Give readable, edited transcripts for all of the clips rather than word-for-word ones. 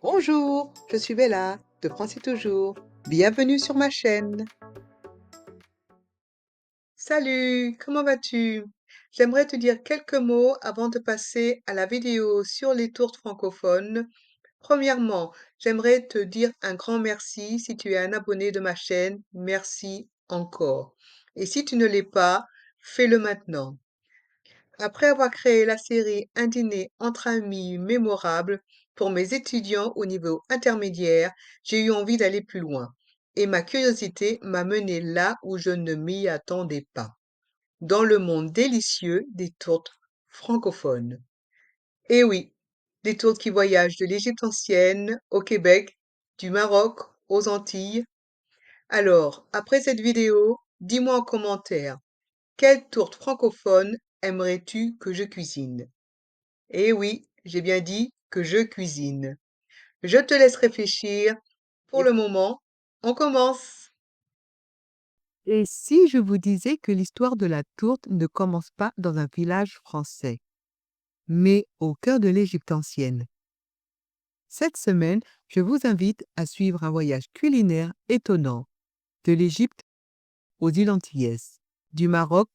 Bonjour, je suis Bella de Français Toujours. Bienvenue sur ma chaîne. Salut, comment vas-tu? J'aimerais te dire quelques mots avant de passer à la vidéo sur les tourtes francophones. Premièrement, j'aimerais te dire un grand merci si tu es un abonné de ma chaîne. Merci encore. Et si tu ne l'es pas, fais-le maintenant. Après avoir créé la série Un dîner entre amis mémorable pour mes étudiants au niveau intermédiaire, j'ai eu envie d'aller plus loin. Et ma curiosité m'a mené là où je ne m'y attendais pas, dans le monde délicieux des tourtes francophones. Et oui, des tourtes qui voyagent de l'Égypte ancienne au Québec, du Maroc aux Antilles. Alors, après cette vidéo, dis-moi en commentaire, quelle tourte francophone aimerais-tu que je cuisine? Eh oui, j'ai bien dit que je cuisine. Je te laisse réfléchir. Pour le moment, on commence. Et si je vous disais que l'histoire de la tourte ne commence pas dans un village français, mais au cœur de l'Égypte ancienne? Cette semaine, je vous invite à suivre un voyage culinaire étonnant, de l'Égypte aux îles Antillaises, du Maroc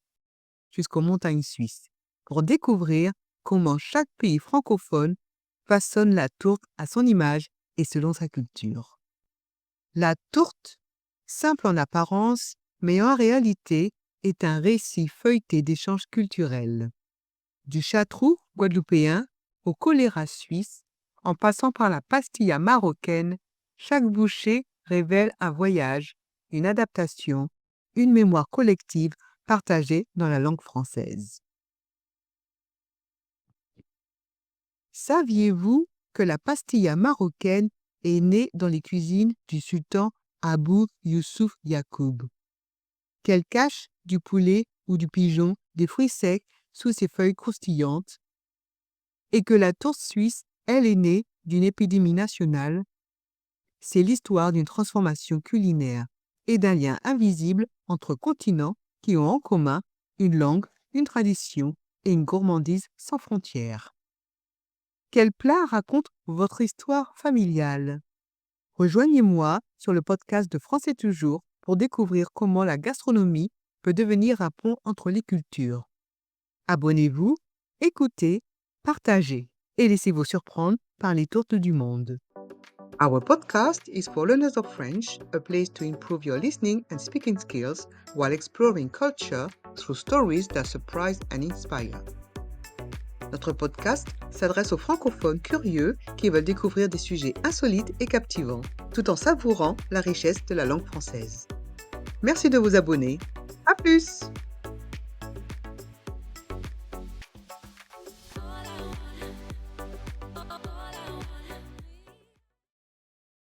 jusqu'aux montagnes suisses, pour découvrir comment chaque pays francophone façonne la tourte à son image et selon sa culture. La tourte, simple en apparence, mais en réalité, est un récit feuilleté d'échanges culturels. Du château guadeloupéen au choléra suisse, en passant par la pastilla marocaine, chaque bouchée révèle un voyage, une adaptation, une mémoire collective partagée dans la langue française. Saviez-vous que la pastilla marocaine est née dans les cuisines du sultan Abou Youssouf Yacoub, qu'elle cache du poulet ou du pigeon, des fruits secs sous ses feuilles croustillantes, et que la tourte suisse, elle, est née d'une épidémie nationale? C'est l'histoire d'une transformation culinaire et d'un lien invisible entre continents qui ont en commun une langue, une tradition et une gourmandise sans frontières. Quel plat raconte votre histoire familiale? Rejoignez-moi sur le podcast de Français Toujours pour découvrir comment la gastronomie peut devenir un pont entre les cultures. Abonnez-vous, écoutez, partagez et laissez-vous surprendre par les tourtes du monde. Our podcast is for learners of French, a place to improve your listening and speaking skills while exploring culture through stories that surprise and inspire. Notre podcast s'adresse aux francophones curieux qui veulent découvrir des sujets insolites et captivants, tout en savourant la richesse de la langue française. Merci de vous abonner. À plus!